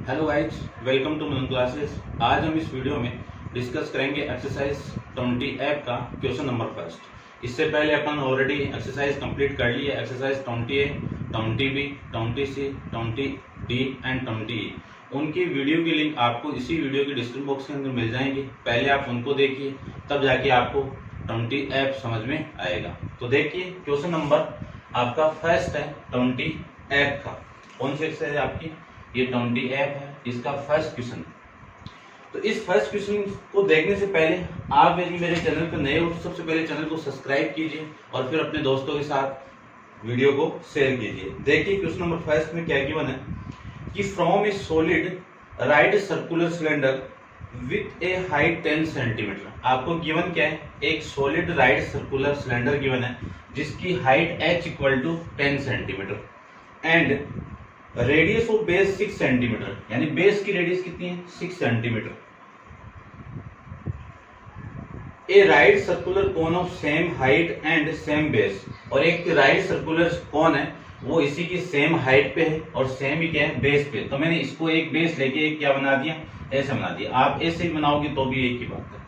Hello guys, welcome to Manan classes. आज हम इस वीडियो में डिस्कस करेंगे एक्सरसाइज 20 ऐप का क्वेश्चन नंबर फर्स्ट। इससे पहले अपन ऑलरेडी एक्सरसाइज कंप्लीट कर ली है। Exercise 20A, 20B, 20C, 20D and 20E। उनकी वीडियो की लिंक आपको इसी वीडियो के डिस्क्रिप्शन बॉक्स के अंदर मिल जाएंगे। पहले आप उनको देखिए, तब जाके आपको 20 ऐप समझ में आएगा। तो देखिए, क्वेश्चन नंबर आपका फर्स्ट है 20 ऐप का। कौन सी एक्सरसाइज है आपकी? ये 20 ऐप है, इसका फर्स्ट क्वेश्चन। तो इस फर्स्ट क्वेश्चन को देखने से पहले आप यदि मेरे चैनल पर नए हो तो सबसे पहले चैनल को सब्सक्राइब कीजिए और फिर अपने दोस्तों के साथ वीडियो को शेयर कीजिए। देखिए क्वेश्चन नंबर फर्स्ट में क्या गिवन है कि from a solid right circular cylinder with a height 10 centimetre. आपको गिवन क्या है? एक solid right circular cylinder given है जिसकी height h equal to 10 centimetre and radius of base 6 centimetre, यानी बेस की रेडियस कितनी है? 6 centimetre. A right circular cone of same height and same base, और एक राइट सर्कुलर कोन है वो इसी की सेम हाइट पे है और सेम ही क्या है? बेस पे। तो मैंने इसको एक बेस लेके एक क्या बना दिया? ऐसे बना दिया। आप ऐसे ही बनाओगे तो भी एक ही बात है।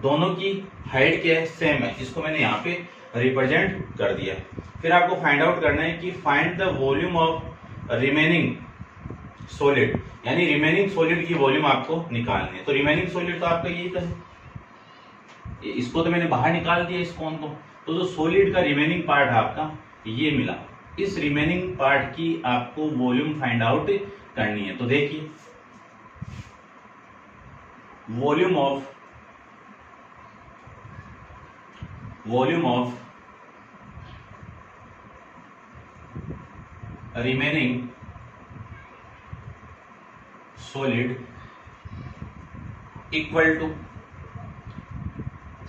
दोनों की हाइट क्या है? सेम है। इसको मैंने यहाँ पे रिप्रेजेंट कर दिया। फिर आपको फाइंड आउट करना है कि find the volume of remaining solid, यानी रिमेनिंग सॉलिड की वॉल्यूम आपको निकालनी है। तो रिमेनिंग सॉलिड तो आपका यही है, इसको तो मैंने बाहर निकाल दिया इस कोन को। तो जो सॉलिड का रिमेनिंग पार्ट है आपका ये मिला। इस रिमेनिंग पार्ट की आपको वॉल्यूम फाइंड आउट करनी है। तो देखिए, volume of remaining solid equal two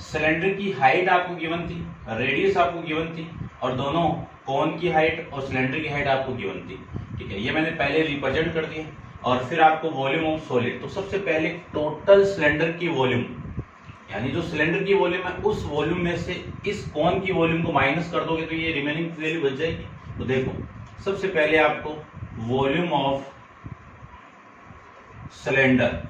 cylinder की हाइट आपको गिवन थी, रेडियस आपको गिवन थी, और दोनों कोन की हाइट और सिलेंडर की हाइट आपको गिवन थी। ठीक है, ये मैंने पहले रिप्रेजेंट कर दिया। और फिर आपको वॉल्यूम ऑफ सॉलिड, तो सबसे पहले टोटल सिलेंडर की वॉल्यूम, यानी जो सिलेंडर की वॉल्यूम है उस वॉल्यूम में से इस कोन की वॉल्यूम को माइनस कर दोगे तो ये रिमेनिंग वैल्यू बच जाएगी। तो देखो, सबसे पहले आपको वॉल्यूम ऑफ सिलेंडर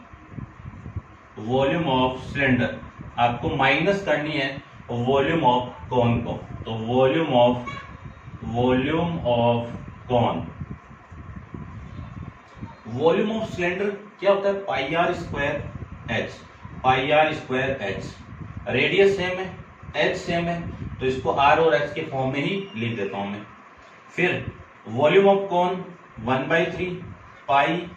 आपको माइनस करनी है वॉल्यूम ऑफ कोन को। तो volume of cone, volume of cylinder क्या होता है? Pi r square h. Radius same है, एच सेम है, तो इसको आर और एच के फॉर्म में ही लिख देता हूं मैं। फिर volume of cone 1/3 pi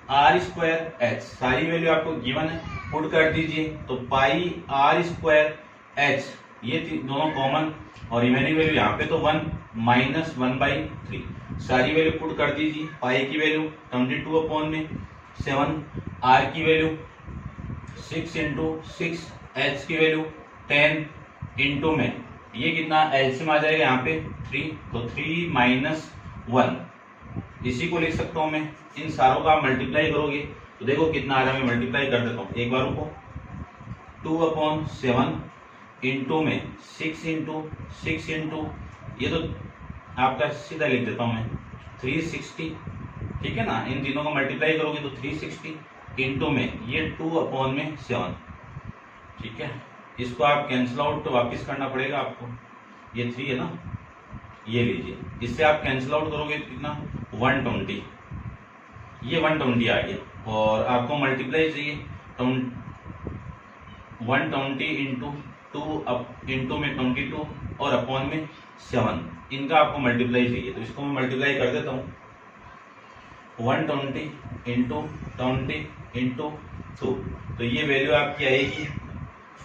r square h. सारी वैल्यू आपको गिवन है, पुट कर दीजिए। तो पाई आर स्क्वायर एच, ये दोनों कॉमन, और रिमेनिंग वैल्यू यहाँ पे तो 1 माइनस 1/3। सारी वैल्यू पुट कर दीजिए। पाई की वैल्यू 22/7, आर की वैल्यू 6 × 6, एच की वैल्यू 10 इंटू में ये कितना एलसीएम आ जाएगा यहाँ पे 3, तो 3 - 1, इसी को लिख सकता हूं मैं। इन सारों का आप मल्टीप्लाई करोगे तो देखो कितना आ रहा है। मैं मल्टीप्लाई कर देता हूँ एक बार को। 2/7 इंटू में 6 इंटू ये तो आपका सीधा लिख देता हूं मैं 360। ठीक है ना, इन तीनों को मल्टीप्लाई करोगे तो 360 इंटू में ये 2/7। ठीक है, इसको आप कैंसिल आउट वापिस करना पड़ेगा आपको। ये 3 है ना, ये लीजिए, इससे आप कैंसिल आउट करोगे तो कितना? 120। ये 120 आ गया। और आपको मल्टीप्लाई चाहिए 120 इंटू 2 इंटू में 22 और अपॉन में 7, इनका आपको मल्टीप्लाई चाहिए। तो इसको मैं मल्टीप्लाई कर देता हूँ। 120 इंटू 20 इंटू 2, तो ये वैल्यू आपकी आएगी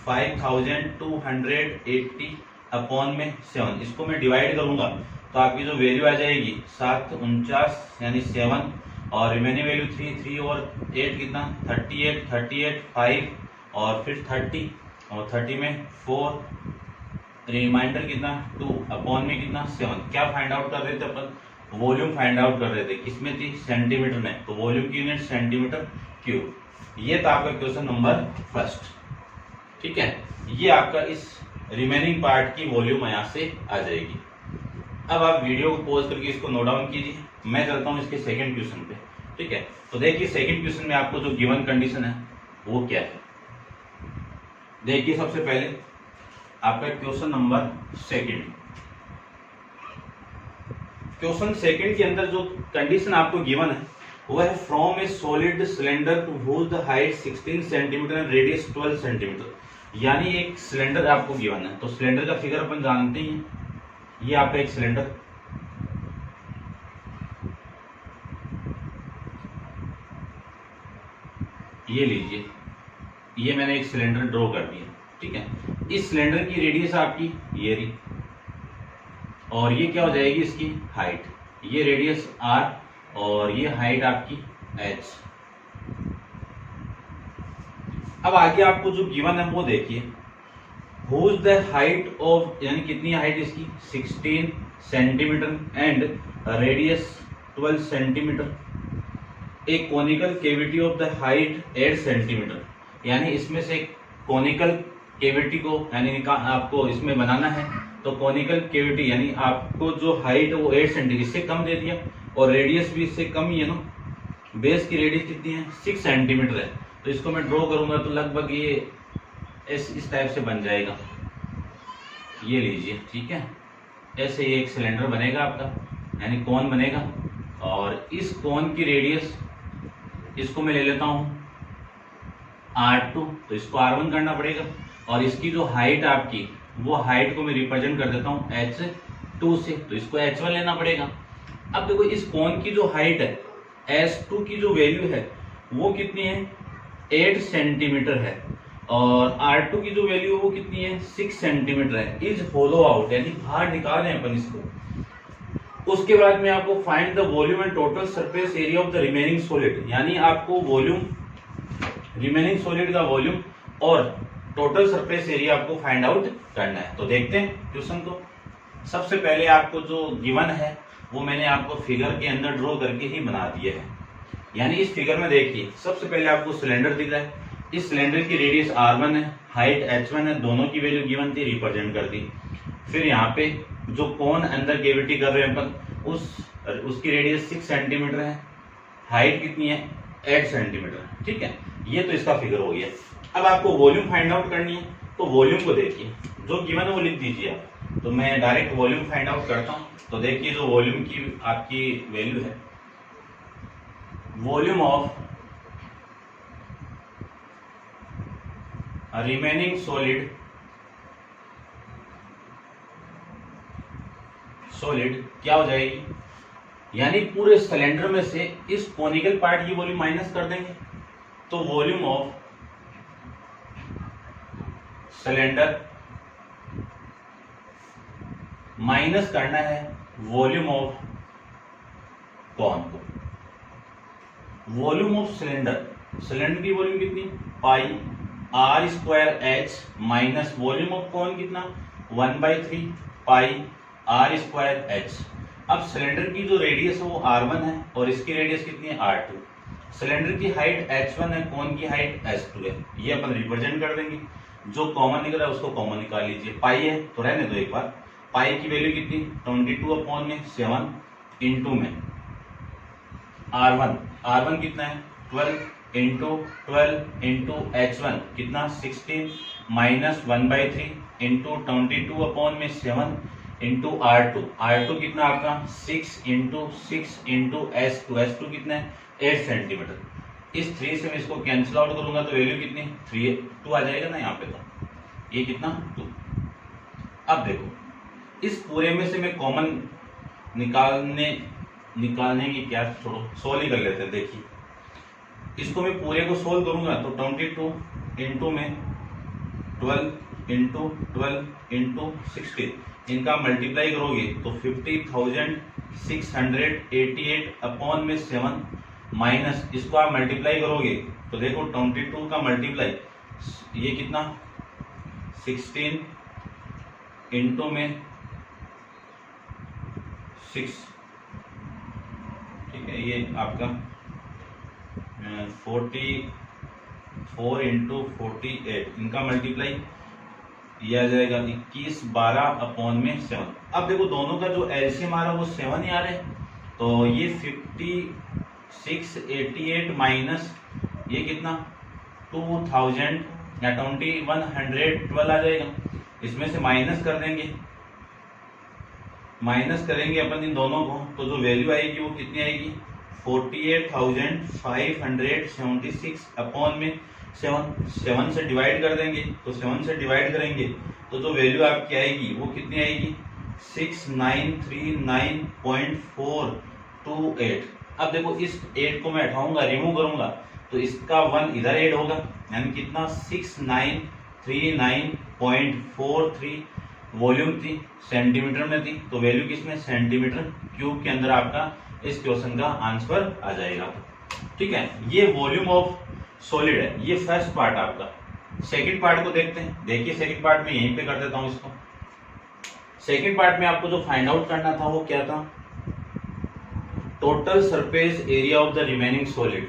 5280 अपॉन में 7। इसको मैं डिवाइड करूंगा तो आपकी जो वैल्यू आ जाएगी 7×49 यानी 7, और रिमेनिंग वैल्यू 3 और 8 कितना? 38 5 और फिर 30, और 30 में 4, रिमाइंडर कितना? 2 अपॉन में कितना? 7। क्या फाइंड आउट कर रहे थे अपन? वॉल्यूम फाइंड आउट कर रहे थे। किसमें थी? सेंटीमीटर में। तो वॉल्यूम की यूनिट सेंटीमीटर क्यूब। ये था आपका क्वेश्चन नंबर फर्स्ट। ठीक है, ये आपका इस रिमेनिंग पार्ट की वॉल्यूम यहाँ से आ जाएगी। अब आप वीडियो को पॉज करके इसको नोट डाउन कीजिए। मैं चलता हूँ इसके सेकंड क्वेश्चन पे। ठीक है। तो देखिए सेकंड क्वेश्चन में आपको जो गिवन कंडीशन है वो क्या है। देखिए सबसे पहले आपका question number second, question second के अंदर जो कंडीशन आपको गिवन है वो है from a solid cylinder to whose the height 16 centimetre and radius 12 centimetre. यानी एक सिलेंडर आपको गिवन है, तो सिलेंडर का फिगर अपन जानते ही हैं, ये आपका एक सिलेंडर, ये लीजिए, ये मैंने एक सिलेंडर ड्रॉ कर दिया, ठीक है। इस सिलेंडर की रेडियस आपकी ये रही, और ये क्या हो जाएगी इसकी हाइट, ये रेडियस r और ये हाइट आपकी h। अब आगे आपको जो गिवन है वो देखिए, हुज द हाइट ऑफ, यानी कितनी हाइट इसकी 16 सेंटीमीटर एंड रेडियस 12 सेंटीमीटर, एक conical cavity of the height 8 centimetre. यानी इसमें से कोनिकल केविटी को यानी आपको इसमें बनाना है, तो कोनिकल केविटी यानी आपको जो हाइट है वो 8 सेंटीमीटर, इससे कम दे दिया, और रेडियस भी इससे कम ही है ना, बेस की रेडियस कितनी है 6 सेंटीमीटर है। तो इसको मैं ड्रॉ करूंगा तो लगभग ये इस टाइप से बन जाएगा, ये लीजिए, ठीक है। ऐसे ये एक सिलेंडर बनेगा आपका, यानी कोन बनेगा, और इस कोन की रेडियस इसको मैं ले लेता हूं R2, तो इसको R1 करना पड़ेगा, और इसकी जो हाइट आपकी वो हाइट को मैं रिप्रेजेंट कर देता हूं H2 से, तो इसको H1 लेना पड़ेगा। अब देखो इस कोन की जो हाइट है S2 की जो वैल्यू है वो कितनी है 8 सेंटीमीटर है, और R2 की जो वैल्यू है वो कितनी है 6 सेंटीमीटर है। इज होलो आउट, यानी बाहर निकाल रहे हैं अपन इसको। उसके बाद में आपको find the volume and total surface area of the remaining solid, यानी आपको वॉल्यूम, रिमेनिंग सॉलिड का वॉल्यूम और टोटल सरफेस एरिया आपको फाइंड आउट करना है। तो देखते हैं क्वेश्चन को। सबसे पहले आपको जो गिवन है वो मैंने आपको फिगर के अंदर ड्रॉ करके ही बना दिया है। यानी इस फिगर में देखिए, सबसे पहले आपको सिलेंडर दिख रहा है, इस सिलेंडर की रेडियस R1 है, हाइट H1 है, दोनों की वैल्यू गिवन थी, रिप्रेजेंट कर दी। फिर यहाँ पे जो कोन अंदर कैविटी कर रहे हैं अपन, उसकी रेडियस 6 सेंटीमीटर है, हाइट कितनी है 8 सेंटीमीटर, ठीक है। ये तो इसका फिगर हो गया। अब आपको वॉल्यूम फाइंड आउट करनी है, तो वॉल्यूम को देखिए, जो गिवन है वो लिख दीजिए आप। तो मैं डायरेक्ट वॉल्यूम फाइंड आउट करता हूँ। तो देखिए जो वॉल्यूम की आपकी वैल्यू है, वॉल्यूम ऑफ रिमेनिंग सॉलिड क्या हो जाएगी, यानी पूरे सिलेंडर में से इस कोनिकल पार्ट की वॉल्यूम माइनस कर देंगे, तो वॉल्यूम ऑफ सिलेंडर माइनस करना है वॉल्यूम ऑफ कौन को। वॉल्यूम ऑफ सिलेंडर, सिलेंडर की वॉल्यूम कितनी pi r square h minus volume of cone कितना 1/3 पाई आर स्क्वायर एच। अब सिलेंडर की जो रेडियस है वो R1 है और इसकी रेडियस कितनी है R2। सिलेंडर की हाइट H1 है, कोन की हाइट H2 है, ये अपन रिप्रेजेंट कर देंगे। जो कॉमन निकल रहा है उसको कॉमन निकाल लीजिए। पाई है तो रहने दो एक बार, पाई की वैल्यू कितनी 22/7 इंटू में R1 कितना है 12 इंटू 12 इंटू H1 कितना 16 माइनस 1/3 इंटू 22/7 इंटू R2 कितना आपका 6 इंटू 6 इंटू S2 कितना है 8 सेंटीमीटर। इस 3 से मैं इसको कैंसिल आउट करूंगा तो वैल्यू कितनी 2 आ जाएगा ना यहाँ पे, तो ये कितना 2। अब देखो इस पूरे में से मैं कॉमन निकालने की क्या, छोड़ो सोल्व ही कर लेते हैं। देखिए इसको मैं पूरे को सोल्व करूंगा तो 22 इंटू में 12 इंटू 12 इंटू 16 इनका मल्टीप्लाई करोगे तो 50,688/7 माइनस इसको आप मल्टीप्लाई करोगे तो देखो 22 का मल्टीप्लाई ये कितना 16 इंटू में 6, ठीक है, ये आपका 44 इंटू 48 इनका मल्टीप्लाई ये आ जाएगा 21/12/7। अब देखो दोनों का जो एलसीएम आ रहा है वो 7 ही आ रहा है, तो ये 688 माइनस ये कितना 2000 या 2112 आ जाएगा। इसमें से माइनस कर देंगे, माइनस करेंगे अपन इन दोनों को, तो जो वैल्यू आएगी वो कितनी आएगी 48,576 अपॉन में 7 से डिवाइड कर देंगे, तो 7 से डिवाइड करेंगे तो जो वैल्यू आपकी आएगी वो कितनी आएगी 6939.428। अब देखो इस 8 को मैं हटाऊंगा, रिमूव करूंगा, तो इसका 1 इधर ऐड होगा, यानी कितना 6939.43 वॉल्यूम थी, सेंटीमीटर में थी, तो वैल्यू किसमें सेंटीमीटर क्यूब के अंदर आपका इस क्वेश्चन का आंसर आ जाएगा। ठीक है, ये वॉल्यूम ऑफ सॉलिड है, ये फर्स्ट पार्ट आपका। सेकंड पार्ट को देखते हैं। देखिए सेकंड पार्ट में यहीं पे कर देता हूं इसको। सेकंड पार्ट में आपको जो फाइंड आउट करना था वो क्या था, total surface area of the remaining solid.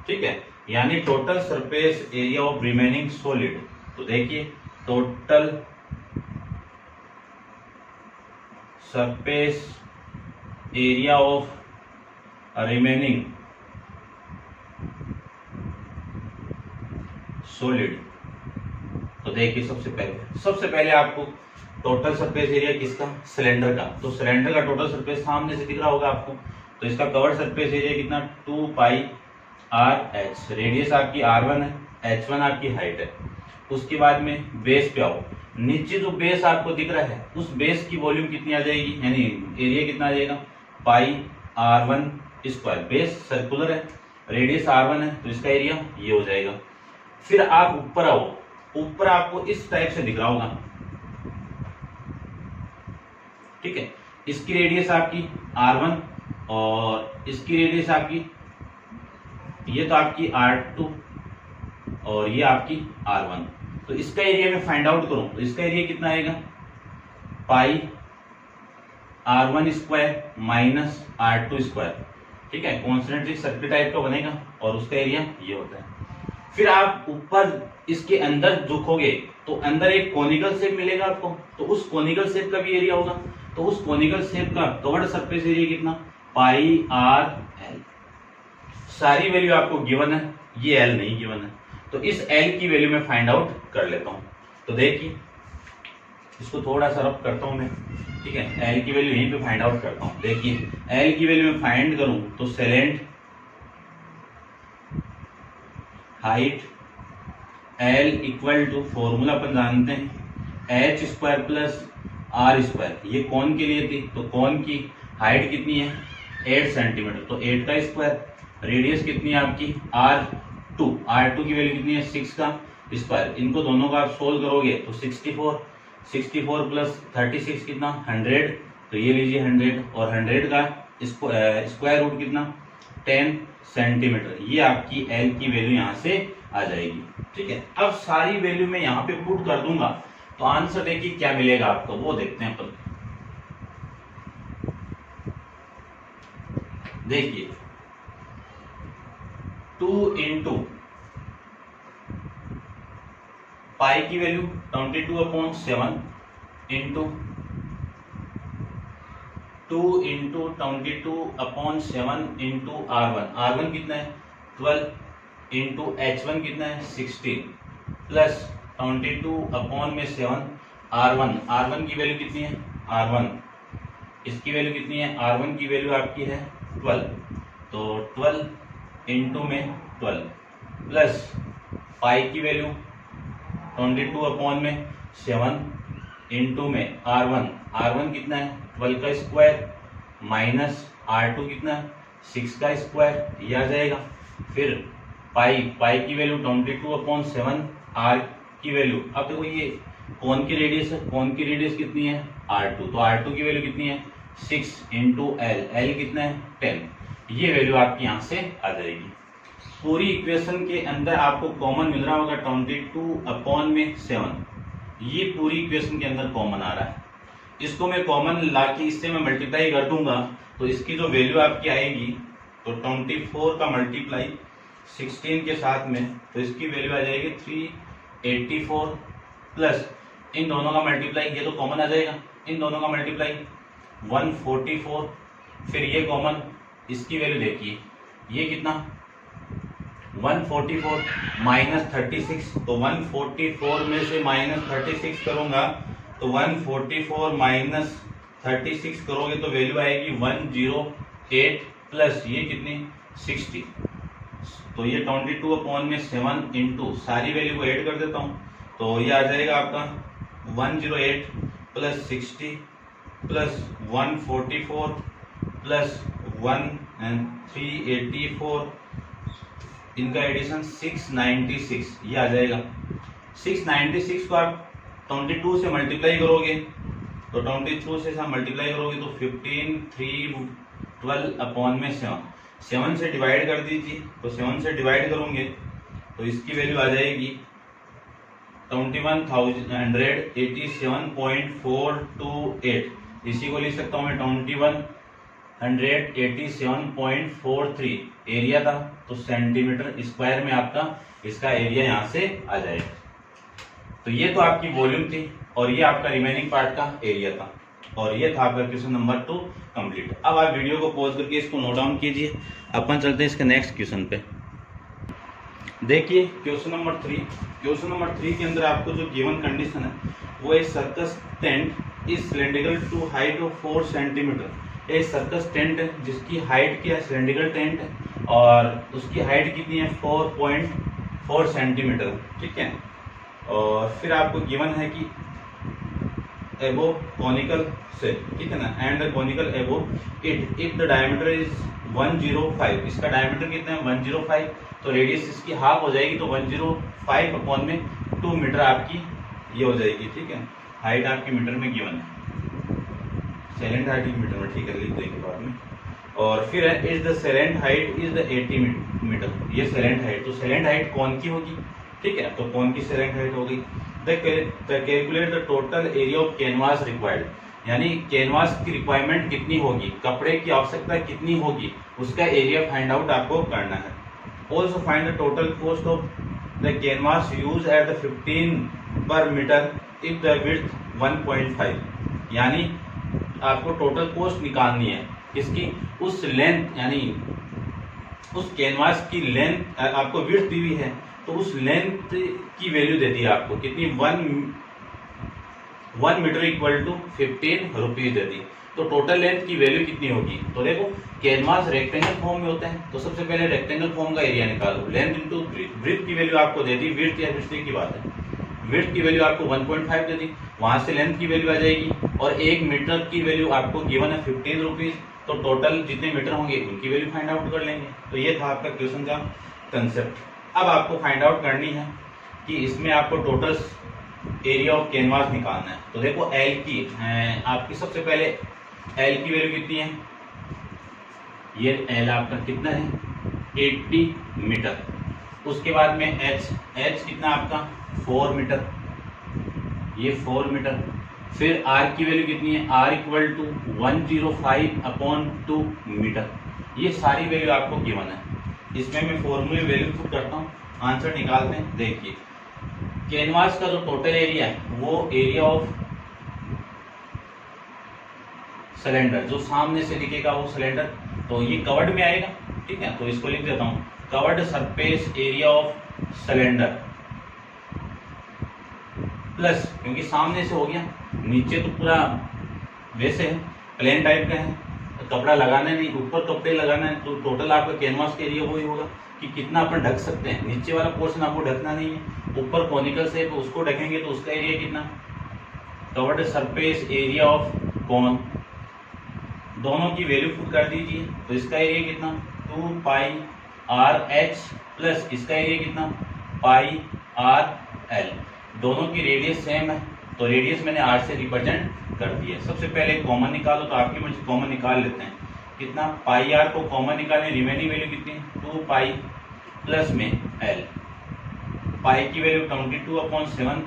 ठीक है, यानी total surface area of remaining solid. तो देखिए total surface area of remaining solid. तो देखिए सबसे पहले आपको टोटल सरफेस एरिया किसका, सिलेंडर का। तो सिलेंडर का टोटल सरफेस सामने से दिख रहा होगा आपको, तो इसका कवर्ड सरफेस एरिया कितना 2πr/h, रेडियस आपकी r1 है, h1 आपकी हाइट है। उसके बाद में बेस पे आओ, नीचे जो बेस आपको दिख रहा है उस बेस की वॉल्यूम कितनी आ जाएगी, यानी एरिया कितना आ जाएगा πr1²। बेस सर्कुलर है, रेडियस r1 है, तो इसका एरिया ये हो जाएगा। फिर आप ऊपर आओ, ऊपर आपको इस टाइप से दिख रहा होगा। ठीक है, इसकी रेडियस आपकी r1 और इसकी रेडियस आपकी, ये तो आपकी r2 और ये आपकी r1। तो इसका एरिया में फाइंड आउट करूं तो इसका एरिया कितना आएगा πr1² माइनस r2²। ठीक है, कॉन्सेंट्रिक सर्किल टाइप का बनेगा और उसका एरिया ये होता है। फिर आप ऊपर इसके अंदर झुकोगे तो अंदर एक कोनिकल शेप मिलेगा आपको, तो उस कोनिकल शेप का भी एरिया होगा। तो उस कोनिकल शेप का कवर्ड सरफेस एरिया कितना πrl। सारी वैल्यू आपको गिवन है, ये l नहीं गिवन है, तो इस l की वैल्यू मैं फाइंड आउट कर लेता हूं। तो देखिए इसको थोड़ा सा रफ करता हूं मैं। ठीक है, l की वैल्यू यहीं पे फाइंड आउट करता हूं। देखिए l की वैल्यू मैं फाइंड करूं तो slant height l equal to, formula अपन जानते हैं h² प्लस r²। ये कौन के लिए थी, तो कौन की हाइट कितनी है 8 सेंटीमीटर, तो 8 का स्क्वायर। रेडियस कितनी है आपकी r2 की वैल्यू कितनी है 6 का स्क्वायर। इनको दोनों का आप सोल्व करोगे तो 64 प्लस 36 कितना 100, तो ये लीजिए 100, और 100 का स्क्वायर रूट कितना 10 सेंटीमीटर। ये आपकी l की वैल्यू यहाँ से आ जाएगी। ठीक है, अब सारी वैल्यू मैं यहाँ पे पुट कर दूंगा तो आंसर देखिए क्या मिलेगा आपको, वो देखते हैं अपन। देखिए 2 इंटू पाई की value 22/7 into 2 into 22/7 into r1 कितना है 12 इंटू h1 कितना है 16 प्लस 22/7 r1 की वैल्यू कितनी है r1, इसकी वैल्यू कितनी है r1 की वैल्यू आपकी है 12, तो 12 इंटू में 12 प्लस पाई की वैल्यू 22/7 इंटू में r1 कितना है 12 का स्क्वायर माइनस r2 कितना है 6 का स्क्वायर, ये आ जाएगा। फिर पाई की वैल्यू 22/7 r की वैल्यू, अब देखो ये कौन की रेडियस है, कौन की रेडियस कितनी है r2, तो r2 की वैल्यू कितनी है 6 इंटू l कितना है 10, ये वैल्यू आपकी यहाँ से आ जाएगी। पूरी इक्वेशन के अंदर आपको कॉमन मिल रहा होगा 22/7, ये पूरी इक्वेशन के अंदर कॉमन आ रहा है। इसको मैं कॉमन लाके इससे मैं मल्टीप्लाई कर दूंगा तो इसकी जो वैल्यू आपकी आएगी तो 24 का मल्टीप्लाई 16 के साथ में, तो इसकी वैल्यू आ जाएगी 384 प्लस इन दोनों का मल्टीप्लाई, ये तो कॉमन आ जाएगा, इन दोनों का मल्टीप्लाई 144, फिर ये कॉमन, इसकी वैल्यू देखिए ये कितना 144 माइनस 36, तो 144 में से माइनस 36 करूंगा तो 144 माइनस 36 करोगे तो वैल्यू आएगी 108 प्लस ये कितनी 60, तो ये 22 अपॉन में 7 इंटू सारी वैल्यू को ऐड कर देता हूँ तो ये आ जाएगा आपका 108 प्लस 60 प्लस 144 प्लस 1 एंड 384, इनका एडिशन 696 ये आ जाएगा। 696 को आप 22 से मल्टीप्लाई करोगे तो 22 से मल्टीप्लाई करोगे तो 15 3 12 अपॉन में 7 से डिवाइड कर दीजिए, तो 7 से डिवाइड करोगे तो इसकी वैल्यू आ जाएगी 2187.428, इसी को लिख सकता हूँ मैं 2187.43, एरिया था तो सेंटीमीटर स्क्वायर में आपका इसका एरिया यहाँ से आ जाएगा। तो ये तो आपकी वॉल्यूम थी और ये आपका रिमेनिंग पार्ट का एरिया था और ये था आपका क्वेश्चन नंबर 2 कंप्लीट। अब आप वीडियो को पॉज करके इसको नोट डाउन कीजिए, अपन चलते हैं इसके नेक्स्ट क्वेश्चन पे। देखिए क्वेश्चन नंबर 3, क्वेश्चन नंबर 3 के अंदर आपको जो गिवन कंडीशन है वो एक circus tent is cylindrical to height of 4 centimetre. एक सर्कस टेंट है जिसकी हाइट क्या है, सिलेंड्रिकल टेंट है और उसकी हाइट कितनी है 4.4 सेंटीमीटर, ठीक है। और फिर आपको गिवन है कि एबो कॉनिकल से, ठीक है ना, एंड द कॉनिकल एबो it if the diameter is 105, इसका डायमीटर कितना है 105, तो रेडियस इसकी हाफ हो जाएगी तो 105 अपॉन में 2 मीटर आपकी ये हो जाएगी, ठीक है। हाइट आपकी मीटर में गिवन है, सेलेंट हाइट मीटर में, ठीक है, लिख देंगे बाद में। और फिर है is the slant height is the 80 metre, ये सेलेंट हाइट, तो सेलेंट हाइट कौन की होगी, ठीक है, तो कौन की सेलेंट हाइट होगी। Calculate the total area of canvas required, यानी कैनवास की रिक्वायरमेंट कितनी होगी, कपड़े की आवश्यकता कितनी होगी, उसका एरिया फाइंड आउट आपको करना है। Also find the total cost of the canvas use at the 15 पर मीटर इफ द विड्थ 1.5, यानी आपको टोटल कॉस्ट निकालनी है किसकी, उस लेंथ यानी उस कैनवास की लेंथ, आपको विड्थ दी हुई है तो उस लेंथ की वैल्यू दे दी है आपको कितनी, 1 मीटर इक्वल टू 15 रुपीज दे दी, तो टोटल लेंथ की वैल्यू कितनी होगी। तो देखो कैनवास रेक्टेंगल फॉर्म में होता है तो सबसे पहले रेक्टेंगल फॉर्म का एरिया निकालो, लेंथ इंटू ब्रीथ की वैल्यू आपको दे दी, विड्थ या विड्थ की बात है, विड्थ की वैल्यू आपको 1.5 दे दी, वहां से लेंथ की वैल्यू आ जाएगी और 1 मीटर की वैल्यू आपको गिवन है 15 रुपीज, तो टोटल जितने मीटर होंगे उनकी वैल्यू फाइंड आउट कर लेंगे। तो ये था आपका क्वेश्चन का कंसेप्ट। अब आपको फाइंड आउट करनी है कि इसमें आपको टोटल एरिया ऑफ कैनवास निकालना है। तो देखो एल की आपकी सबसे पहले एल की वैल्यू कितनी है, ये एल आपका कितना है 80 मीटर, उसके बाद में एच कितना आपका 4 मीटर, ये 4 मीटर, फिर आर की वैल्यू कितनी है, आर इक्वल टू 105/2 मीटर, ये सारी वैल्यू आपको गिवन है। इसमें मैं फॉर्मूले वैल्यू पुट करता हूँ, आंसर निकालते हैं। देखिए कैनवास का जो टोटल एरिया है वो एरिया ऑफ सिलेंडर, जो सामने से दिखेगा वो सिलेंडर, तो ये कवर्ड में आएगा, ठीक है, तो इसको लिख देता हूँ covered surface area of cylinder plus, क्योंकि सामने से हो गया, नीचे तो पूरा वैसे है प्लेन टाइप का है, तो कपड़ा लगाना नहीं, ऊपर कपड़े लगाना है, तो टोटल आपका कैनवास का एरिया वही होगा कि कितना अपन ढक सकते हैं। नीचे वाला पोर्शन आपको ढकना नहीं है, ऊपर कॉनिकल से तो उसको ढकेंगे तो उसका एरिया कितना, covered surface area of cone, दोनों की वैल्यू पुट कर दीजिए, तो इसका एरिया कितना 2πRH प्लस इसका एरिया कितना πRL, दोनों की रेडियस सेम है तो रेडियस मैंने R से रिप्रेजेंट कर दिया। सबसे पहले कॉमन निकालो, तो आपकी मर्जी कॉमन निकाल लेते हैं, कितना πR को कॉमन निकालें, रिमेनिंग वैल्यू कितनी 2π प्लस में L, पाई की वैल्यू 22/7,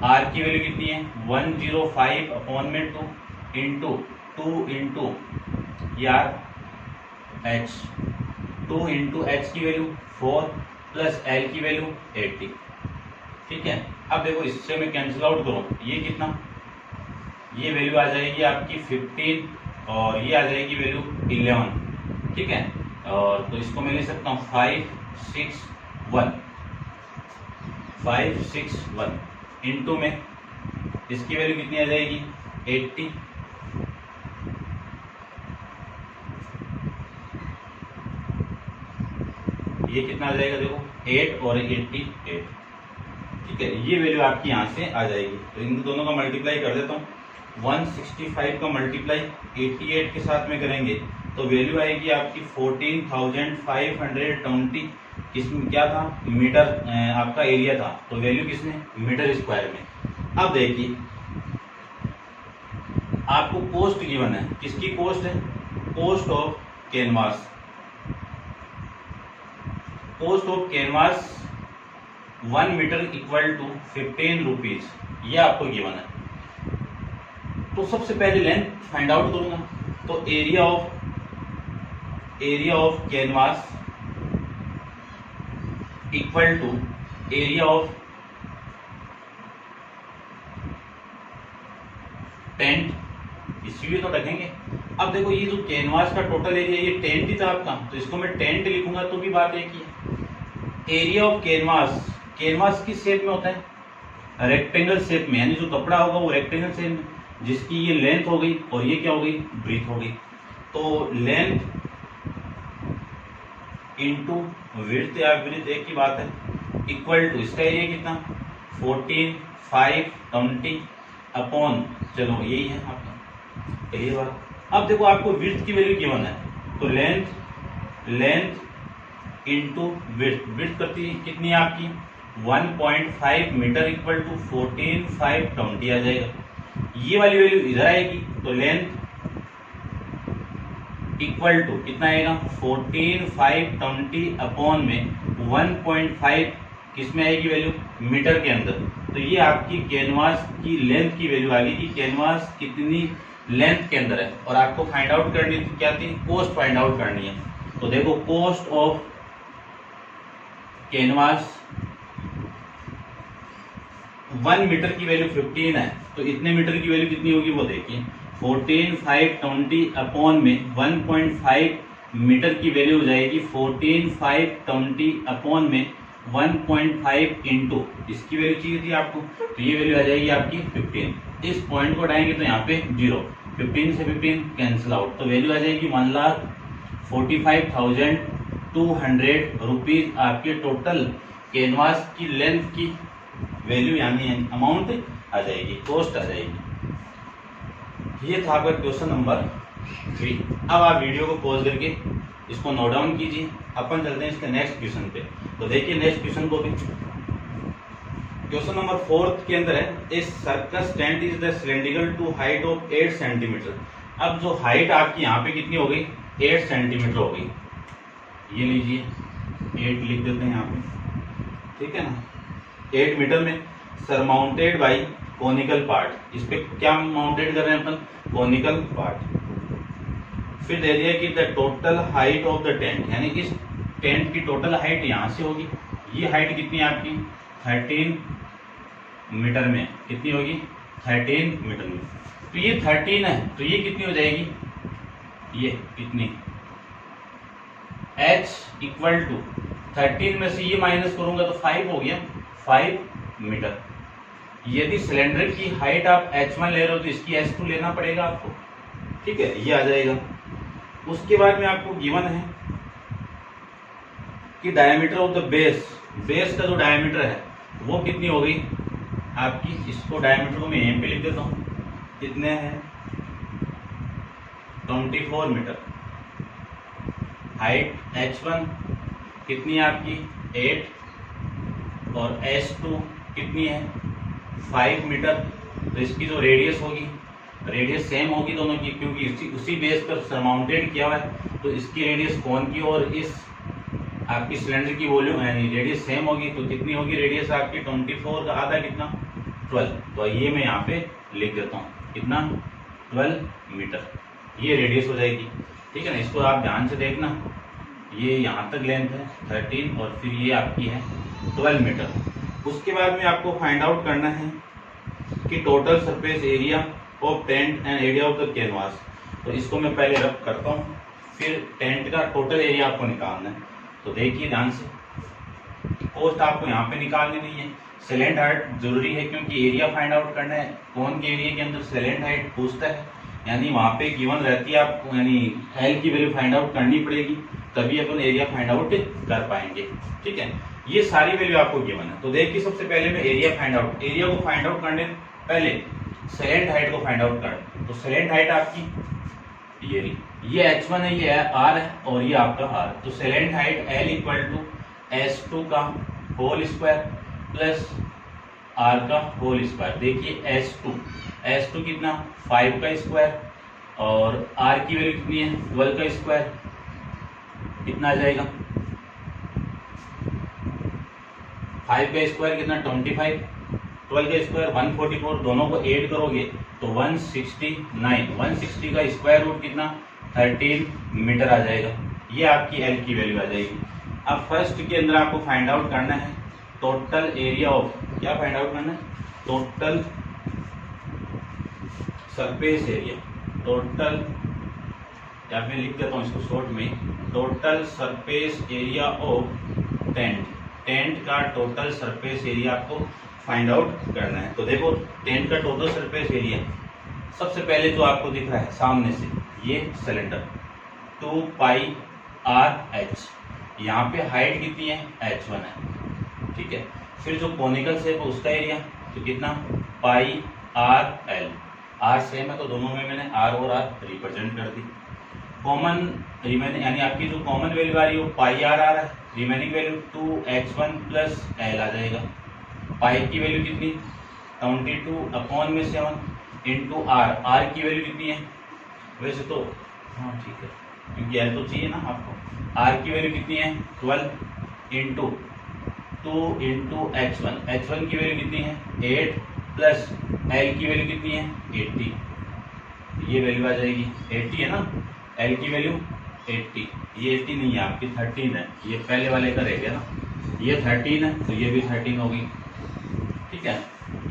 R की वैल्यू कितनी है 105/2 इंटू 2 इंटू यार H, 2 इंटू H की वैल्यू 4 प्लस L की वैल्यू 80, ठीक है। अब देखो इससे मैं कैंसिल आउट करूँ, ये कितना, ये वैल्यू आ जाएगी आपकी 15 और ये आ जाएगी वैल्यू 11, ठीक है। और तो इसको मैं ले सकता हूँ 561 इंटू में इसकी वैल्यू कितनी आ जाएगी 80। ये कितना आ जाएगा देखो 8 और 88, ठीक है। ये वैल्यू आपकी यहाँ से आ जाएगी। तो इन दोनों का मल्टीप्लाई कर देता हूँ। 165 का मल्टीप्लाई 88 के साथ में करेंगे तो वैल्यू आएगी आपकी 14,520। किसमें क्या था मीटर आपका एरिया था, तो वैल्यू किसमें मीटर स्क्वायर में। अब देखिए आपको कोस्ट गिवन है, किसकी कोस्ट है cost of canvas. Cost of canvas 1 metre equal to 15 rupees, ये आपको गिवन है। तो सबसे पहले लेंथ फाइंड आउट करूंगा। तो area of canvas equal to area of tent, इसीलिए तो रखेंगे। अब देखो ये जो कैनवास का टोटल एरिया ये टेंट ही था आपका, तो इसको मैं टेंट लिखूंगा तो भी बात एक ही है। एरिया ऑफ कैनवास किस शेप में होता है रेक्टेंगल शेप में, यानी जो कपड़ा होगा वो रेक्टेंगल शेप में, जिसकी ये लेंथ हो गई और ये क्या हो गई ब्रीथ हो गई। तो लेंथ इंटू विड्थ या ब्रीथ एक ही बात है, इक्वल टू इसका एरिया कितना 14,520 अपॉन, चलो यही है आपका एरिया बात। अब देखो आपको विड्थ की वैल्यू गिवन है, तो लेंथ इंटू विड्थ करती कितनी है आपकी 1.5 मीटर इक्वल टू 14,520 आ जाएगा। ये वाली वैल्यू इधर आएगी, तो लेंथ इक्वल टू कितना आएगा 14,520 अपॉन में 1.5 किसमें आएगी वैल्यू मीटर के अंदर। तो ये आपकी कैनवास की लेंथ की वैल्यू आ गई कि कैनवास कितनी लेंथ के अंदर है। और आपको फाइंड आउट करनी थी क्या थी कोस्ट फाइंड आउट करनी है। तो देखो कोस्ट ऑफ कैनवास 1 मीटर की वैल्यू 15 है, तो इतने मीटर की वैल्यू कितनी होगी वो देखिए 14,520 अपॉन में 1.5 मीटर की वैल्यू हो जाएगी 14,520 अपॉन में 1.5 इंटू इसकी वैल्यू चाहिए थी आपको, तो ये वैल्यू आ जाएगी आपकी 15। इस पॉइंट को हटाएंगे तो यहाँ पे 0, 15 से 15 कैंसिल आउट, तो वैल्यू आ जाएगी 1,45,200 रुपीज आपके टोटल कैनवास की लेंथ की वैल्यू यानी अमाउंट आ जाएगी, कॉस्ट आ जाएगी। ये था आपका क्वेश्चन नंबर 3। अब आप वीडियो को पॉज करके इसको नोट डाउन कीजिए, अपन चलते हैं इसके नेक्स्ट क्वेश्चन पे। तो देखिए नेक्स्ट क्वेश्चन को भी, क्वेश्चन नंबर 4 के अंदर है a circus tent is the cylindrical to height of 8 centimetre. अब जो हाइट आपकी यहाँ पे कितनी हो गई 8 सेंटीमीटर हो गई, ये लीजिए 8 लिख देते हैं यहाँ पे, ठीक है ना। 8 मीटर में सरमाउंटेड बाई कोनिकल पार्ट, इस पे क्या माउंटेड कर रहे हैं अपन कोनिकल पार्ट। फिर दे दिया कि the total height of the tent, यानी इस टेंट की टोटल हाइट यहाँ से होगी, ये हाइट कितनी है आपकी 13 मीटर में, कितनी होगी 13 मीटर में। तो ये 13 है, तो ये कितनी हो जाएगी ये कितनी h इक्वल टू 13 में से ये माइनस करूंगा तो 5 हो गया 5 मीटर। यदि सिलेंडर की हाइट आप h1 ले रहे हो तो इसकी h2 लेना पड़ेगा आपको, ठीक है, ये आ जाएगा। उसके बाद में आपको गिवन है कि डायमीटर ऑफ द बेस का जो डायमीटर है वो कितनी हो गई आपकी, इसको डायमीटर को मैं यहीं पे लिख देता हूँ, कितने हैं 24 मीटर। हाइट h1 कितनी है आपकी 8 और h2 कितनी है 5 मीटर। तो इसकी जो रेडियस होगी, रेडियस सेम होगी दोनों की, क्योंकि उसी बेस पर सरमाउंटेड किया हुआ है, तो इसकी रेडियस कोन की और इस आपकी सिलेंडर की वॉल्यूम यानी रेडियस सेम होगी। तो कितनी होगी रेडियस आपकी 24 का आधा कितना 12। तो ये मैं यहाँ पे लिख देता हूँ कितना 12 मीटर, ये रेडियस हो जाएगी, ठीक है ना। इसको आप ध्यान से देखना, ये यहाँ तक लेंथ है 13 और फिर ये आपकी है 12 मीटर। उसके बाद में आपको फाइंड आउट करना है कि total surface area of tent and area of the canvas. तो इसको मैं पहले रब करता हूँ फिर टेंट का टोटल एरिया आपको निकालना है। तो देखिए ध्यान से, कोस्ट आपको यहाँ पे निकालनी नहीं है, सेलेंट हाइट जरूरी है क्योंकि एरिया फाइंड आउट करना है। कौन के एरिया के अंदर सेलेंट हाइट पूछता है, यानी वहाँ पे गिवन रहती है आपको, यानी एल की वैल्यू फाइंड आउट करनी पड़ेगी, तभी अपन एरिया फाइंड आउट कर पाएंगे। ठीक है, ये सारी वैल्यू आपको गिवन है। तो देखिए सबसे पहले मैं एरिया फाइंड आउट, एरिया को फाइंड आउट करने पहले सेलेंट हाइट को फाइंड आउट कर। तो सेलेंट हाइट आपकी ये रही, ये h1 है, ये r है और ये आपका r। तो slant height L equal to S2 का होल स्क्वायर प्लस r का होल स्क्वायर। देखिए S2 कितना 5 का स्क्वायर और r की वैल्यू कितनी है 12 का स्क्वायर, कितना आ जाएगा 5 का स्क्वायर कितना 25, 12 का स्क्वायर 144, दोनों को ऐड करोगे तो 169, 160 का स्क्वायर रूट कितना 13 मीटर आ जाएगा। ये आपकी एल की वैल्यू आ जाएगी। अब फर्स्ट के अंदर आपको फाइंड आउट करना है टोटल एरिया ऑफ, क्या फाइंड आउट करना है, टोटल सरफेस एरिया, टोटल, या मैं लिख देता हूँ इसको शॉर्ट में, total surface area of tent का टोटल सरफेस एरिया आपको फाइंड आउट करना है। तो देखो टेंट का टोटल सरफेस एरिया, सबसे पहले जो आपको दिख रहा है सामने से, ये सिलेंडर 2 पाई आर एच, यहाँ पे हाइट कितनी है h1 है। ठीक है, फिर जो कोनिकल शेप है उसका एरिया तो कितना पाई आर एल, आर सेम है तो दोनों में मैंने आर और आर रिप्रेजेंट कर दी। कॉमन रिमेनिंग, यानी आपकी जो कॉमन वैल्यू आ रही है वो पाई आर आ रहा है, remaining value 2h1 plus l आ जाएगा। पाई की वैल्यू कितनी 22 अपॉन में 7 इंटू आर, आर की वैल्यू कितनी है वैसे तो, हाँ ठीक है क्योंकि एल तो चाहिए ना आपको, आर की वैल्यू कितनी है 12 इंटू 2 इंटू h1 की वैल्यू कितनी है 8 प्लस एल की वैल्यू कितनी है 80, ये वैल्यू आ जाएगी 80 है ना, एल की वैल्यू 80, ये 80 नहीं है आपकी 13 है, ये पहले वाले का रह गया ना, ये 13 है तो ये भी 13 होगी। ठीक है,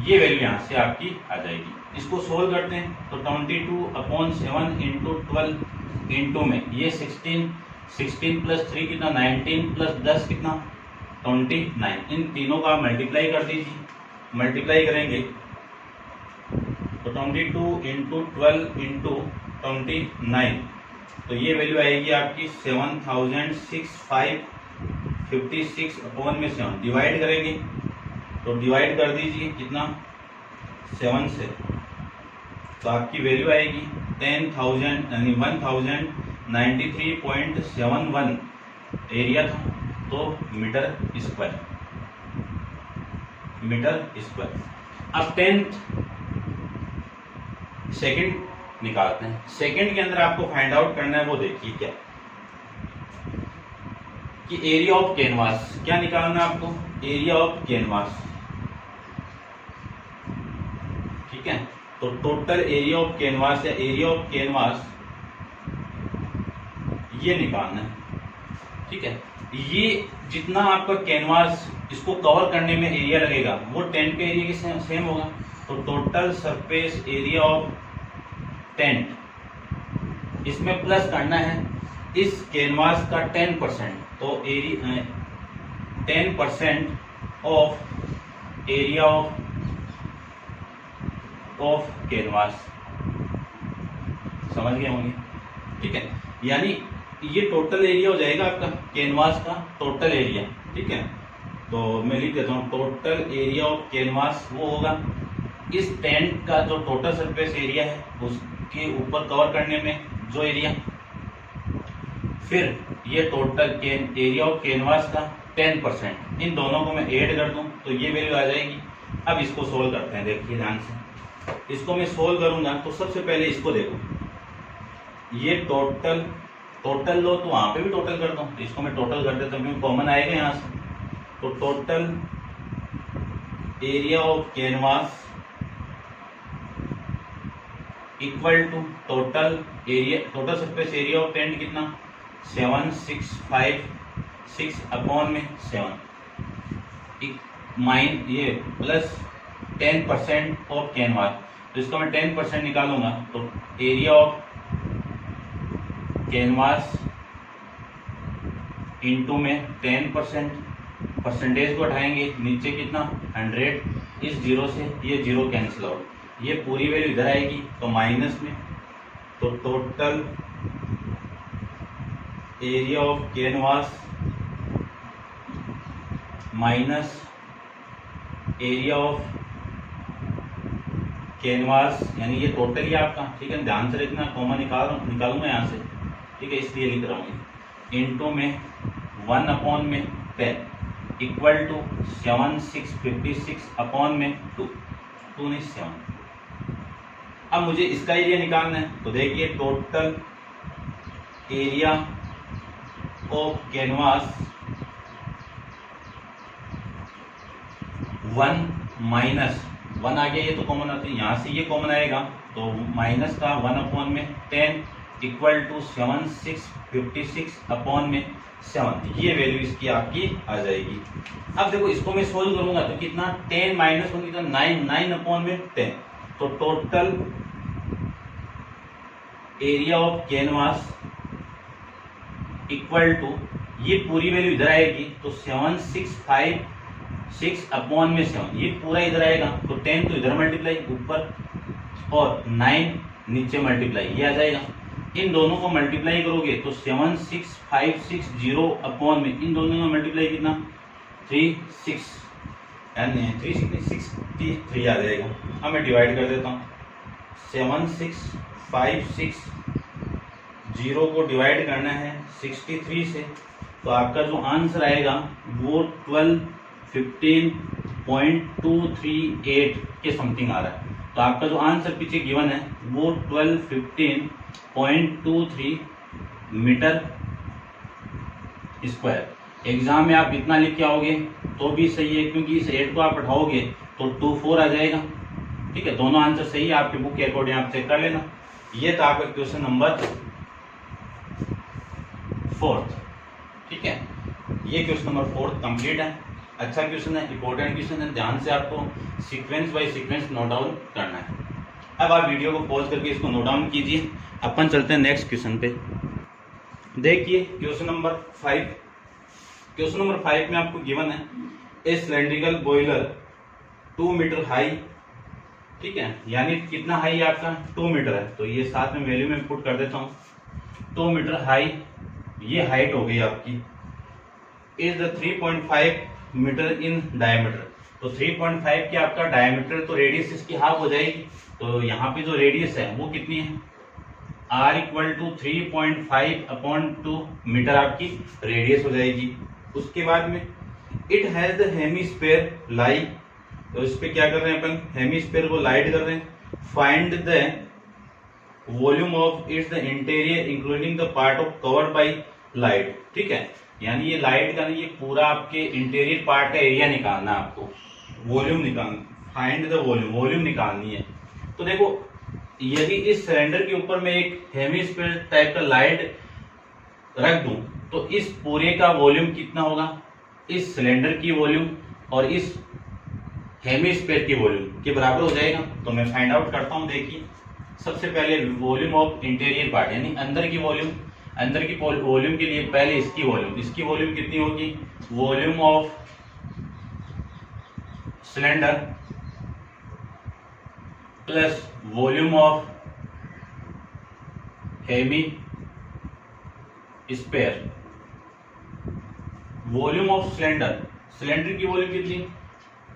ये वैल्यू यहाँ से आपकी आ जाएगी। इसको सोल्व करते हैं तो 22 अपॉन 7 इंटू 12 इंटू में ये 16 प्लस 3 कितना 19 प्लस 10 कितना 29, इन तीनों का मल्टीप्लाई कर दीजिए, मल्टीप्लाई करेंगे तो 22 इंटू 12 इंटू 29, तो ये वैल्यू आएगी आपकी 7656 अपॉन में 7, डिवाइड करेंगे तो डिवाइड कर दीजिए कितना 7 से, तो आपकी वैल्यू आएगी 10,000 यानी 1093.71 एरिया था तो मीटर स्क्वायर। अब 10th सेकंड निकालते हैं। सेकंड के अंदर आपको फाइंड आउट करना है, वो देखिए क्या कि एरिया ऑफ कैनवास, क्या निकालना है आपको एरिया ऑफ कैनवास। ठीक है, तो टोटल एरिया ऑफ कैनवास या एरिया ऑफ कैनवास ये निकालना है। ठीक है, ये जितना आपका कैनवास इसको कवर करने में एरिया लगेगा वो टेंट के एरिया के सेम होगा। तो total surface area of tent, इसमें प्लस करना है इस कैनवास का 10%, तो area 10% of area of canvas, समझ गए होंगे। ठीक है, यानी ये टोटल एरिया हो जाएगा आपका कैनवास का टोटल एरिया। ठीक है, तो मैं लिख देता हूँ टोटल एरिया ऑफ कैनवास वो होगा इस टेंट का जो टोटल सरफेस एरिया है उसके ऊपर कवर करने में जो एरिया, फिर ये टोटल एरिया ऑफ कैनवास का 10%, इन दोनों को मैं ऐड कर दूं तो ये वैल्यू आ जाएगी। अब इसको सोल्व करते हैं, देखिए ध्यान से, इसको मैं सोल्व करूंगा तो सबसे पहले इसको देखो, ये टोटल लो तो वहां पे भी टोटल कर दो, इसको मैं टोटल कर देता हूँ क्योंकि कॉमन आएगा यहाँ से। तो total area of canvas equal to total surface area of tent कितना 7656 अपॉन में 7 माइन ये प्लस 10% ऑफ कैनवास, तो इसका मैं 10% निकालूंगा तो एरिया ऑफ कैनवास इंटू में 10%, परसेंटेज को उठाएंगे नीचे कितना 100, इस जीरो से ये जीरो कैंसिल आउट, ये पूरी वैल्यू इधर आएगी तो माइनस में, तो total area of canvas minus area of canvas, यानी ये टोटल ही आपका, ठीक है, ध्यान से रखना, कॉमा निकालूंगा यहाँ से, ठीक है, इसलिए लिख रहा हूँ, इंटू में 1/10 इक्वल टू 7656 अपॉन में 2 नहीं 7। अब मुझे इसका एरिया निकालना है, तो देखिए total area of canvas 1 minus 1 आ गया, ये तो कॉमन आती है, यहाँ से ये कॉमन आएगा, तो माइनस का 1/10 इक्वल टू 7656 अपॉन में 7, ये वैल्यू इसकी आपकी आ जाएगी। अब देखो इसको मैं सोल्व करूंगा तो कितना 10 माइनस 1 कितना 9/10, तो total area of canvas equal to, ये पूरी वैल्यू इधर आएगी तो 7656 अपॉन में 7, ये पूरा इधर आएगा, तो 10 तो इधर मल्टीप्लाई ऊपर और 9 नीचे मल्टीप्लाई, ये आ जाएगा। इन दोनों को मल्टीप्लाई करोगे तो 76560 अपॉन में इन दोनों का मल्टीप्लाई कितना 363 आ जाएगा। अब मैं डिवाइड कर देता हूँ, 76560 को डिवाइड करना है 63 से, तो आपका जो आंसर आएगा वो 1215.238 के समथिंग आ रहा है। तो आपका जो आंसर पीछे गिवन है वो 1215.23 मीटर स्क्वायर। एग्जाम में आप इतना लिख के आओगे तो भी सही है, क्योंकि इस 8 को आप उठाओगे तो 24 आ जाएगा। ठीक है, दोनों आंसर सही है, आपकी बुक के अकॉर्डिंग आप चेक कर लेना। ये था आपका क्वेश्चन नंबर 4। ठीक है, ये क्वेश्चन नंबर 4 कंप्लीट है। अच्छा क्वेश्चन है, इंपॉर्टेंट क्वेश्चन है, ध्यान से आपको sequence by sequence note down करना है। अब आप वीडियो को पॉज करके इसको नोट डाउन कीजिए। अपन चलते हैं नेक्स्ट क्वेश्चन पे। देखिए क्वेश्चन नंबर 5। क्वेश्चन नंबर 5 में आपको गिवन है a cylindrical boiler 2 metre high. ठीक है, यानी कितना हाई है आपका 2 मीटर है, तो ये साथ में वैल्यू में पुट कर देता हूँ। 2 मीटर हाई, ये हाइट हो गई आपकी, is the 3.5 metre in diameter. तो 3.5 की आपका डायमीटर, तो रेडियस इसकी हाफ हो जाएगी। तो यहाँ पे जो रेडियस है वो कितनी है, r इक्वल टू 3.5/2 मीटर आपकी रेडियस हो जाएगी। उसके बाद में इट हैज द हेमीस्फीयर लाई, तो इस पे क्या कर रहे हैं अपन, हेमीस्फीयर को लाइट कर रहे हैं। Find the volume of its the interior including the part of covered by light. ठीक है, यानी ये लाइट का नहीं, ये पूरा आपके इंटीरियर पार्ट का एरिया निकालना है आपको, वॉल्यूम निकालना, फाइंड द वॉल्यूम, वॉल्यूम निकालनी है। तो देखो यदि इस सिलेंडर के ऊपर मैं एक हेमीस्फीयर टाइप का लाइट रख दूं तो इस पूरे का वॉल्यूम कितना होगा, इस सिलेंडर की वॉल्यूम और इस हेमीस्फीयर की वॉल्यूम के बराबर हो जाएगा। तो मैं फाइंड आउट करता हूं। देखिए सबसे पहले वॉल्यूम ऑफ इंटीरियर पार्ट यानी अंदर की वॉल्यूम, अंदर की वॉल्यूम के लिए पहले इसकी वॉल्यूम कितनी होगी, volume of cylinder plus volume of hemisphere. Volume of cylinder, cylinder की वॉल्यूम कितनी,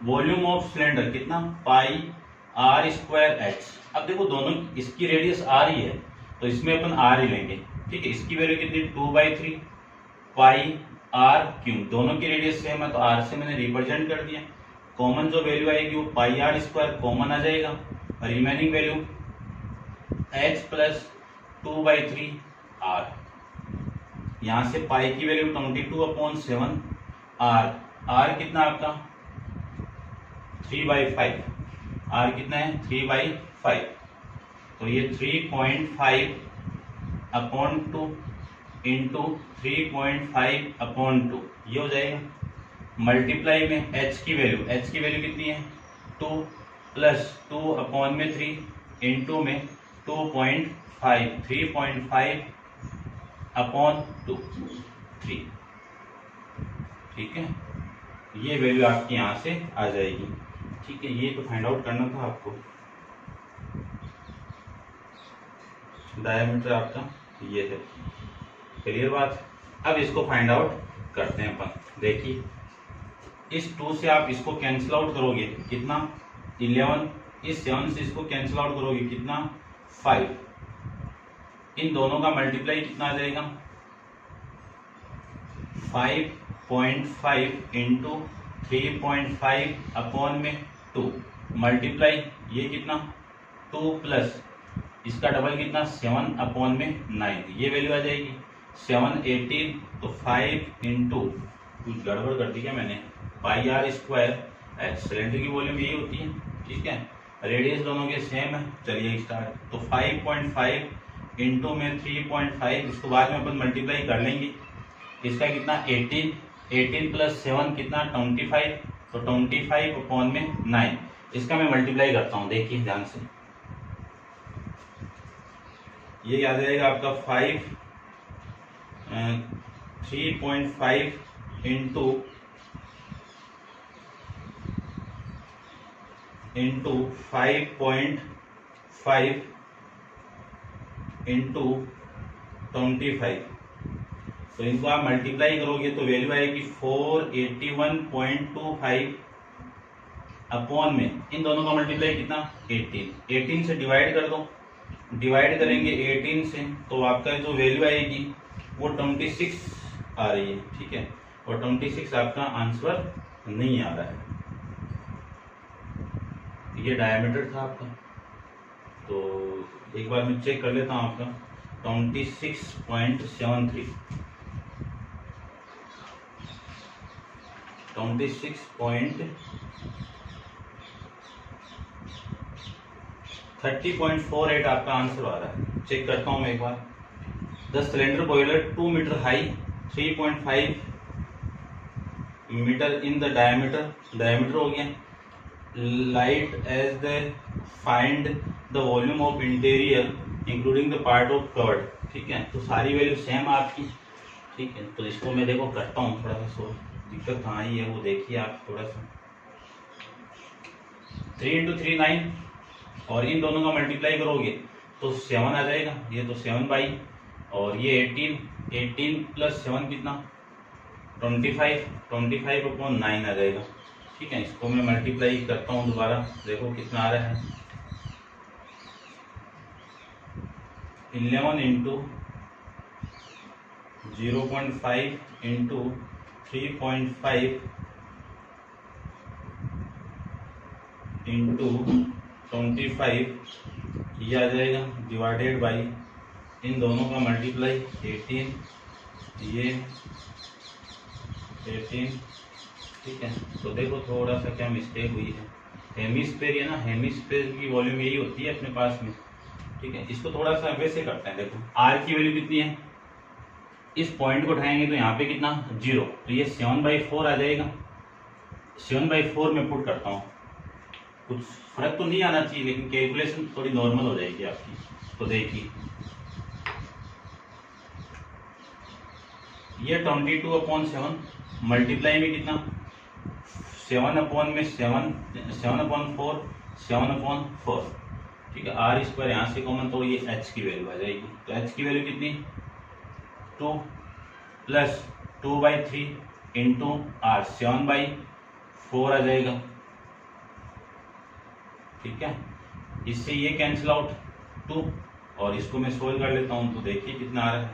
वॉल्यूम ऑफ सिलेंडर कितना पाई r²h। अब देखो दोनों, इसकी रेडियस r ही है तो इसमें अपन r ही लेंगे। ठीक है, इसकी वैल्यू कितनी 2/3 पाई r³, दोनों की रेडियस सेम है तो r से मैंने रिप्रेजेंट कर दिया। कॉमन जो वैल्यू आएगी वो पाई r² कॉमन आ जाएगा, remaining value h plus 2/3 r। यहां से पाई की वैल्यू 22/7, r कितना आपका 3/5, r कितना है 3/5, तो ये 3.5/2 इंटू 3.5/2 ये हो जाएगा। मल्टीप्लाई में h की वैल्यू कितनी है 2 प्लस 2/3 इंटू में 2.5, 3.5 अपॉन 2 3। ठीक है, ये वैल्यू आपकी यहाँ से आ जाएगी। ठीक है, ये तो फाइंड आउट करना था आपको। डायमीटर आपका ये है, क्लियर बात। अब इसको फाइंड आउट करते हैं अपन। देखिए, इस 2 से आप इसको कैंसिल आउट करोगे कितना 11, इस 7 से इसको कैंसिल आउट करोगे कितना 5, इन दोनों का मल्टीप्लाई कितना आ जाएगा 5.5 इंटू 3.5 अपॉन में 2 मल्टीप्लाई ये कितना 2 प्लस इसका डबल कितना 7 अपॉन में 9, ये वैल्यू आ जाएगी 7 18। तो 5 इंटू कुछ गड़बड़ कर दी क्या मैंने, पाई आर स्क्वायर एच। सिलेंडर की वॉल्यूम यही होती है। ठीक है, रेडियस दोनों के सेम है। चलिए स्टार्ट। तो 5.5 इंटू में 3.5, इसको बाद में अपन मल्टीप्लाई कर लेंगे। इसका कितना 18, 18 प्लस 7 कितना 25, तो 25 अपॉन में 9। इसका मैं मल्टीप्लाई करता हूँ, देखिए ध्यान से। ये आ जाएगा आपका 3.5 इंटू 5.5 इंटू 25। तो इनको आप मल्टीप्लाई करोगे तो वैल्यू आएगी 481.25 अपॉन में इन दोनों का मल्टीप्लाई कितना 18। 18 से डिवाइड कर दो, डिवाइड करेंगे 18 से तो आपका जो वैल्यू आएगी वो 26 आ रही है। ठीक है, और 26 आपका आंसर नहीं आ रहा है। ये डायमीटर था आपका, तो एक बार मैं चेक कर लेता हूँ आपका 26.73 30.48 आपका आंसर आ रहा है। चेक करता हूँ मैं एक बार। The cylinder boiler 2 metre high 3.5 metre in the diameter हो गया। Light as the find the volume of interior including the part of covered. ठीक है, तो सारी वैल्यू सेम आपकी। ठीक है, तो इसको मैं देखो करता हूँ थोड़ा सा, सो दिक्कत कहाँ ही है वो देखिए आप थोड़ा सा। 3 इंटू 3 9, और इन दोनों का मल्टीप्लाई करोगे तो 7 आ जाएगा। ये तो 7 बाई, और ये 18 प्लस 7 कितना 25 अपॉन 9 आ जाएगा। ठीक है, इसको मैं मल्टीप्लाई करता हूँ दोबारा, देखो कितना आ रहा है 11 इंटू 0.5 इंटू 3.5 इंटू 25, ये आ जाएगा डिवाइडेड बाई इन दोनों का मल्टीप्लाई 18, ये 18। ठीक है, तो देखो थोड़ा सा क्या मिस्टेक हुई है। हेमिस्फीयर है ना, हेमिस्फीयर की वॉल्यूम यही होती है अपने पास में। ठीक है, इसको थोड़ा सा वैसे करते हैं। देखो आर की वैल्यू कितनी है, इस पॉइंट को उठाएंगे तो यहाँ पे कितना 0, तो ये 7/4 आ जाएगा। 7/4 में पुट करता हूँ, कुछ फर्क तो नहीं आना चाहिए लेकिन कैलकुलेशन थोड़ी नॉर्मल हो जाएगी आपकी। तो देखिए ये 22/7 मल्टीप्लाई में कितना 7/4 7/4। ठीक है, आर स्क्वायर यहाँ से कॉमन, तो ये एच की वैल्यू आ जाएगी। तो एच की वैल्यू कितनी 2 प्लस 2/3 इंटू आर 7/4 आ जाएगा। ठीक है, इससे ये कैंसिल आउट 2, और इसको मैं सोल्व कर लेता हूँ तो देखिए कितना आ रहा है।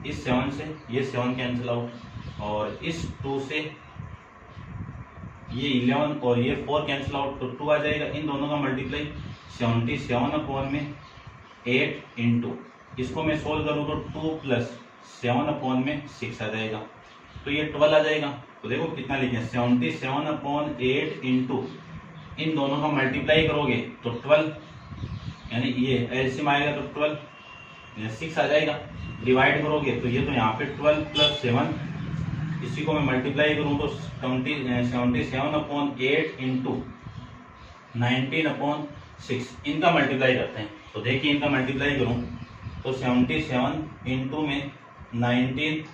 इस 7 से ये 7 कैंसिल आउट, और इस 2 से ये 11 और ये 4 कैंसिल आउट, तो 2 आ जाएगा। इन दोनों का मल्टीप्लाई 77/8 इंटू, इसको मैं सोल्व करूँ तो 2 प्लस 7/6 आ जाएगा, तो ये 12 आ जाएगा। तो देखो कितना लिखे 77/8 इंटू इन दोनों का मल्टीप्लाई करोगे तो 12, यानी ये एलसीएम आएगा तो 12 6 आ जाएगा। डिवाइड करोगे तो ये तो यहाँ पे 12 प्लस 7, इसी को मैं मल्टीप्लाई करूँ तो 77/8 इंटू 19/6, इनका मल्टीप्लाई करते हैं। तो देखिए इनका मल्टीप्लाई करूँ तो 77 इंटू में 19,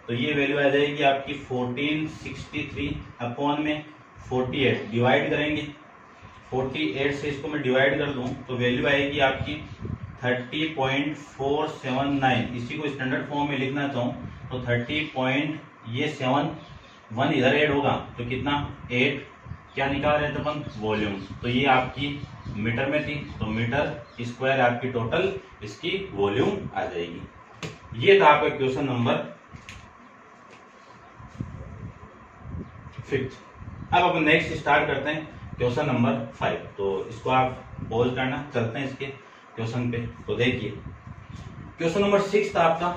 तो ये वैल्यू आ जाएगी आपकी 1463 अपॉन में 48, डिवाइड करेंगे 48 से इसको मैं डिवाइड कर दूं तो वैल्यू आएगी आपकी 30.479। इसी को स्टैंडर्ड फॉर्म में लिखना चाहूँ तो 30.7 इधर ऐड होगा तो कितना 8, क्या निकाल रहे थे अपन, वॉल्यूम। तो ये आपकी मीटर में थी तो मीटर स्क्वायर आपकी टोटल इसकी वॉल्यूम आ जाएगी। ये था आपका क्वेश्चन नंबर 5। अब अपन नेक्स्ट स्टार्ट करते हैं क्वेश्चन नंबर 5। तो इसको आप पॉज करना, चलते हैं इसके क्वेश्चन पे। तो देखिए क्वेश्चन नंबर 6 था आपका,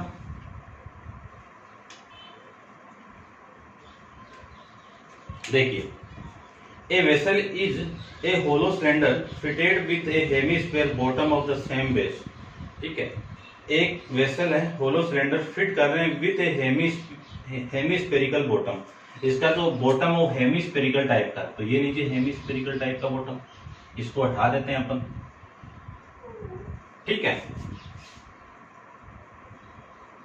देखिए a vessel is a hollow cylinder fitted with a hemisphere bottom of the same base. ठीक है, एक वेसल है, होलो सिलेंडर फिट कर रहे हैं विथ ए हेमिस्फेरिकल बॉटम। इसका जो बॉटम वो हेमिस्फेरिकल टाइप का, तो ये नीचे हेमिस्फेरिकल टाइप का बॉटम, इसको हटा देते हैं अपन। ठीक है,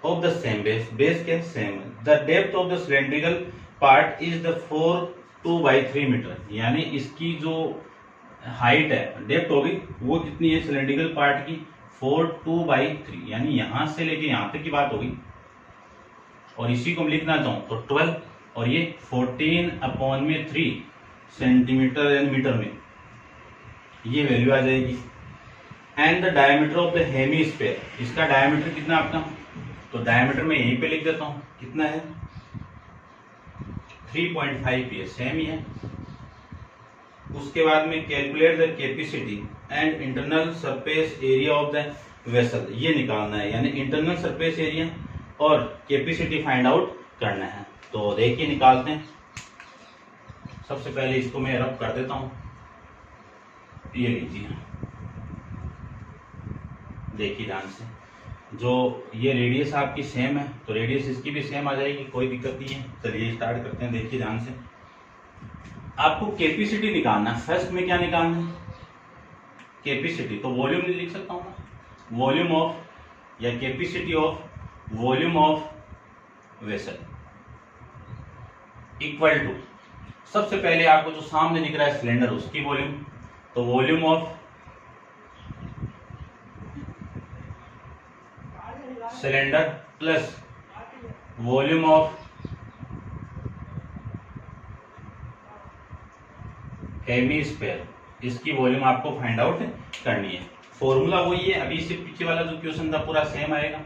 of the same base, base के same. The depth of the cylindrical part is the 4/2 metre, यानी इसकी जो हाइट है, डेप्थ होगी वो कितनी है सिलेंड्रिकल पार्ट की, 4/2, यानी यहां से लेके यहां तक की बात होगी। और इसी को हम लिखना चाहूं तो 12, और ये 14/3 सेंटीमीटर यानी मीटर में, ये वैल्यू आ जाएगी। And the diameter of the hemisphere, इसका डायमीटर कितना आपका, तो डायमीटर में यहीं पे लिख देता हूं कितना है, 3.5 ये सेम ही है। उसके बाद में calculate the capacity and internal surface area of the vessel, ये निकालना है, यानी इंटरनल सरफेस एरिया और कैपेसिटी फाइंड आउट करना है। तो देखिए निकालते हैं। सबसे पहले इसको मैं रब कर देता हूं, ये लीजिए, देखिए ध्यान से, जो ये रेडियस आपकी सेम है तो रेडियस इसकी भी सेम आ जाएगी, कोई दिक्कत नहीं है। चलिए स्टार्ट करते हैं, देखिए ध्यान से। आपको कैपेसिटी निकालना है, फर्स्ट में क्या निकालना है, कैपेसिटी, तो वॉल्यूम नहीं लिख सकता हूं, वॉल्यूम ऑफ या capacity of volume of vessel equal to, सबसे पहले आपको जो सामने दिख रहा है सिलेंडर उसकी वॉल्यूम, तो volume of cylinder plus volume of hemisphere, इसकी वॉल्यूम आपको फाइंड आउट करनी है। फॉर्मूला वही है, अभी इससे पीछे वाला जो क्वेश्चन था पूरा सेम आएगा।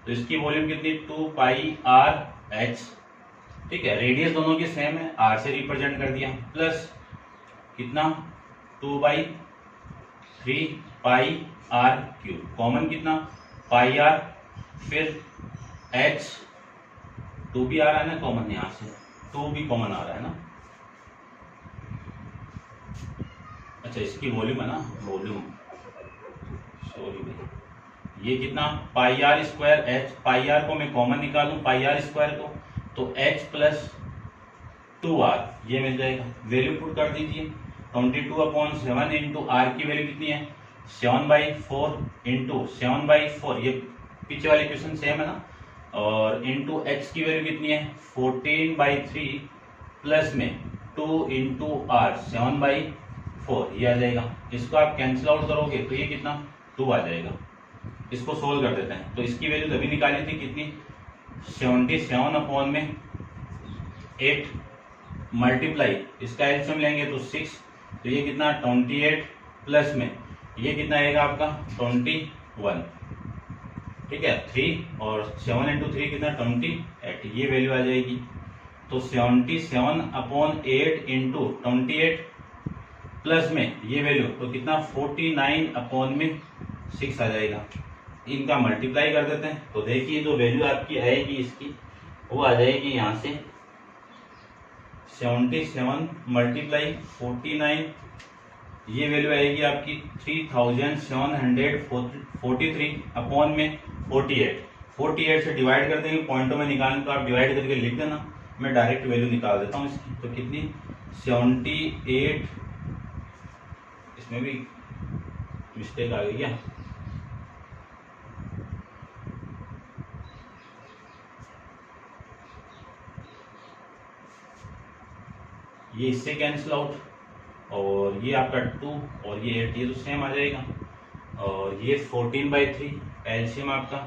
तो इसकी वॉल्यूम कितनी, 2πr/h। ठीक है, रेडियस दोनों की सेम है, r से रिप्रेजेंट कर दिया, प्लस कितना 2/3πr3, कॉमन कितना πr, फिर h, 2 भी आ रहा है ना कॉमन, यहां से 2 भी कॉमन आ रहा है ना। अच्छा, इसकी वॉल्यूम है ना, वॉल्यूम, सॉरी भाई, ये कितना πr²h, πr को मैं कॉमन निकालूं, πr² को, तो h प्लस 2r ये मिल जाएगा। वैल्यू पुट कर दीजिए, 22/7 इंटू r की वैल्यू कितनी है, 7/4 इंटू 7/4, ये पीछे वाले क्वेश्चन सेम है ना, और इंटू h की वैल्यू कितनी है 14/3 प्लस में 2 इंटू r 7/4, ये आ जाएगा। इसको आप कैंसिल आउट करोगे तो ये कितना 2 आ जाएगा। इसको सोल्व कर देते हैं, तो इसकी वैल्यू तभी निकाली थी कितनी, 77/8 मल्टीप्लाई, इसका एलसीएम लेंगे तो 6, तो ये कितना 28 प्लस में ये कितना आएगा आपका 21। ठीक है, 3 और 7 इंटू 3 कितना 28, ये वैल्यू आ जाएगी। तो 77/8 इंटू 28 प्लस में ये वैल्यू तो कितना 49/6 आ जाएगा। इनका मल्टीप्लाई कर देते हैं, तो देखिए जो वैल्यू आपकी आएगी इसकी वो आ जाएगी यहाँ से 77 मल्टीप्लाई 49, ये वैल्यू आएगी आपकी 3743 अपॉन में 48 से डिवाइड कर देंगे, पॉइंटों में निकालने तो आप डिवाइड करके लिख देना, मैं डायरेक्ट वैल्यू निकाल देता हूँ इसकी। तो कितनी 78, इसमें भी मिस्टेक आ गई क्या, ये इससे कैंसिल आउट, और ये आपका 2 और ये 8, ये तो सेम आ जाएगा। और ये 14/3 एलसीएम आपका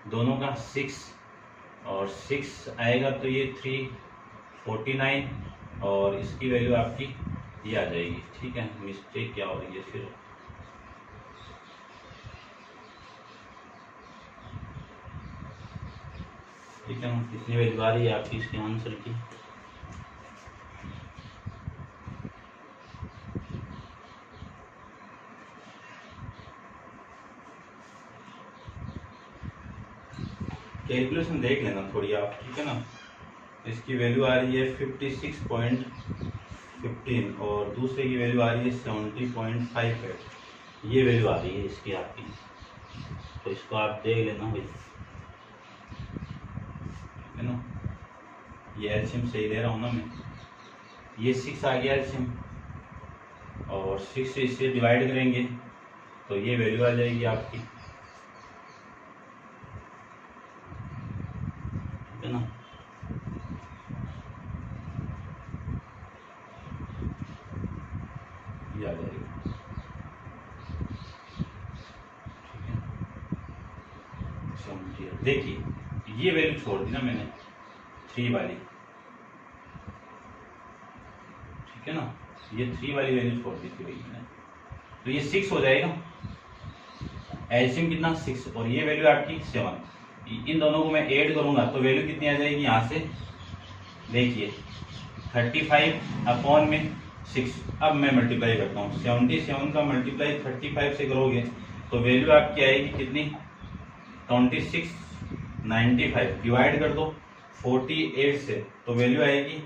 दोनों का 6, और 6 आएगा तो ये 349, और इसकी वैल्यू आपकी ये आ जाएगी। ठीक है, मिस्टेक क्या हो रही है फिर, ठीक है ना, कितनी वैल्यू आ रही है आपकी इसके आंसर की। कैलकुलेशन देख लेना थोड़ी आप, ठीक है ना। इसकी वैल्यू आ रही है 56.15 और दूसरे की वैल्यू आ रही है 70.58, ये वैल्यू आ रही है इसकी आपकी। तो इसको आप देख लेना भाई, है ना। ये एलसीएम सही ले रहा हूँ ना मैं, ये 6 आ गया एलसीएम, और 6 से इससे डिवाइड करेंगे तो ये वैल्यू आ जाएगी आपकी, है ना। ये आ जाएगा, ठीक है। देखिए ये वैल्यू छोड़ दी ना मैंने 3 वाली, ठीक है ना, ये 3 वाली वैल्यू छोड़ दी थी वही मैंने, तो ये 6 हो जाएगा। एलसीएम कितना 6, और ये वैल्यू आपकी 7, इन दोनों को मैं ऐड करूंगा तो वैल्यू कितनी आ जाएगी यहाँ से, देखिए 35/6। अब मैं मल्टीप्लाई करता हूँ, 77 का मल्टीप्लाई 35 से करोगे तो वैल्यू आपकी आएगी कितनी, 2695, डिवाइड कर दो 48 से तो वैल्यू आएगी,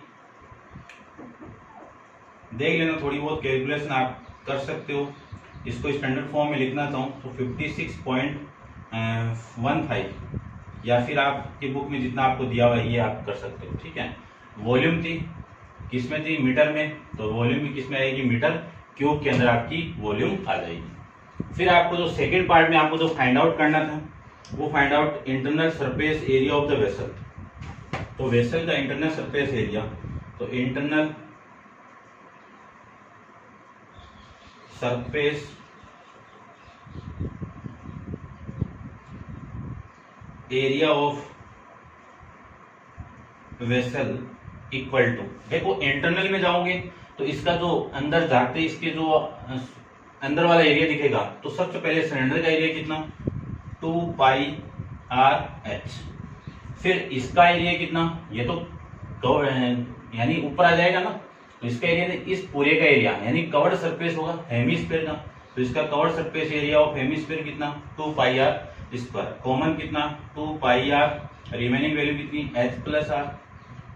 देख लेना थोड़ी बहुत कैलकुलेशन आप कर सकते हो। इसको स्टैंडर्ड फॉर्म में लिखना चाहूँ तो 56.15, या फिर आपकी बुक में जितना आपको दिया हुआ है ये आप कर सकते हो, ठीक है। वॉल्यूम थी किसमें थी, मीटर में, तो वॉल्यूम भी किसमें आएगी, मीटर क्यूब के अंदर आपकी वॉल्यूम आ जाएगी। फिर आपको जो सेकेंड पार्ट में आपको जो फाइंड आउट करना था वो find out internal surface area of the vessel. तो वेसल का इंटरनल सरफेस एरिया, तो internal surface area of vessel equal to, देखो इंटरनल में जाओगे तो इसका जो अंदर जाते इसके जो अंदर वाला एरिया दिखेगा, तो सबसे पहले सिलेंडर का एरिया कितना 2πr/h, फिर इसका एरिया कितना, ये तो यानी ऊपर आ जाएगा ना, तो इसका एरिया इस पूरे का एरिया यानी कवर्ड सरफेस होगा हेमिस्फीयर का, तो इसका covered surface area of hemisphere कितना 2πr², कॉमन कितना 2πr, रिमेनिंग वैल्यू कितनी h+r,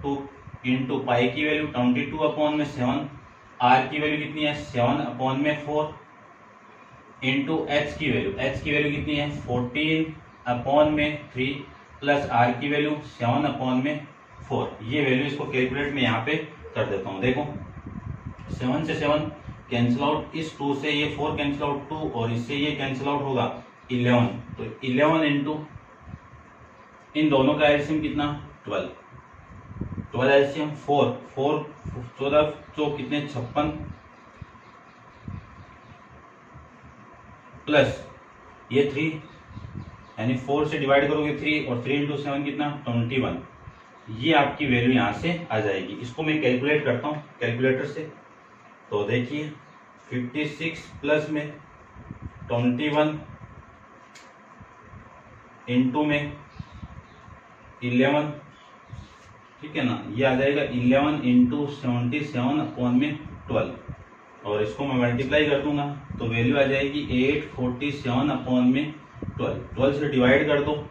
2 इंटू पाई की वैल्यू 22/7, r की वैल्यू कितनी है 7/4, इंटू h की वैल्यू कितनी है 14/3 प्लस r की वैल्यू 7/4। ये वैल्यू इसको कैलकुलेट में यहाँ पे कर देता हूँ, देखो 7 से 7 कैंसिल आउट, इस 2 से ये 4 कैंसिल आउट 2, और इससे ये कैंसिल आउट होगा 11, तो 11 इंटू इन दोनों का एलसीएम कितना 12 एलसीएम 4 14 चौक कितने 56, प्लस ये 3 यानी 4 से डिवाइड करोगे 3, और 3 इंटू 7 कितना 21, ये आपकी वैल्यू यहाँ से आ जाएगी। इसको मैं कैलकुलेट करता हूँ कैलकुलेटर से, तो देखिए 56 प्लस में 21 इंटू में 11, ठीक है ना, ये आ जाएगा 11 इंटू 77/12, और इसको मैं मल्टीप्लाई कर दूंगा तो वैल्यू आ जाएगी 847/12, 12 से डिवाइड कर दो,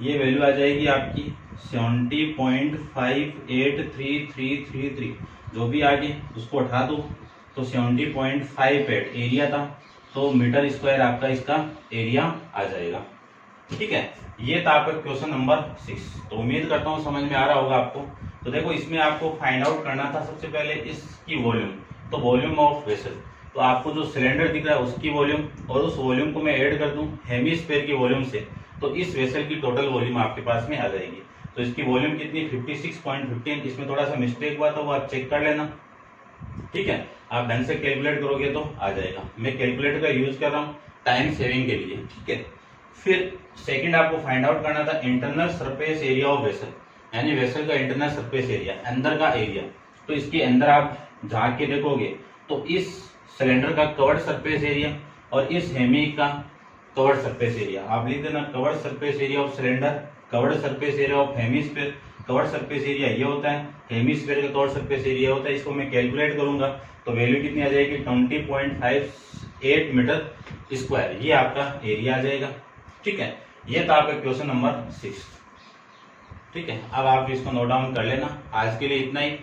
ये वैल्यू आ जाएगी आपकी 70.58333, जो भी आगे उसको उठा दो तो 70.58 एरिया था, तो मीटर स्क्वायर आपका इसका एरिया आ जाएगा, ठीक है। ये था आपका क्वेश्चन नंबर 6, तो उम्मीद करता हूँ समझ में आ रहा होगा आपको। तो देखो इसमें आपको फाइंड आउट करना था सबसे पहले इसकी वॉल्यूम, तो वॉल्यूम ऑफ वेसल, तो आपको जो सिलेंडर दिख रहा है उसकी वॉल्यूम, और उस वॉल्यूम को मैं ऐड कर दूं हेमिस्फीयर की वॉल्यूम से, तो इस वेसल की टोटल वॉल्यूम आपके पास में आ जाएगी। तो इसकी वॉल्यूम कितनी 56.15। इसमें थोड़ा सा मिस्टेक हुआ था, वो आप चेक कर लेना, ठीक है। आप ढंग से कैलकुलेट करोगे तो आ जाएगा। मैं कैलकुलेटर का यूज कर रहा हूँ टाइम सेविंग के लिए, ठीक है। फिर सेकंड आपको फाइंड आउट करना था internal surface area of vessel, यानी वेसल का इंटरनल सरफेस एरिया, अंदर का एरिया। तो इसके अंदर आप झांक के देखोगे तो इस सिलेंडर का कवर्ड सरफेस एरिया और इस हेमी का कवर्ड सरफेस एरिया, आप लिख देना covered surface area of cylinder, covered surface area of hemisphere. Covered surface area ये होता है, हेमीस्फीयर का कवर्ड सरफेस एरिया होता है। इसको मैं कैलकुलेट करूंगा तो वैल्यू कितनी आ जाएगी 20.58 मीटर स्क्वायर, ये आपका एरिया आ जाएगा, ठीक है। ये था आपका क्वेश्चन नंबर 6, ठीक है। अब आप इसको नोट डाउन कर लेना। आज के लिए इतना ही।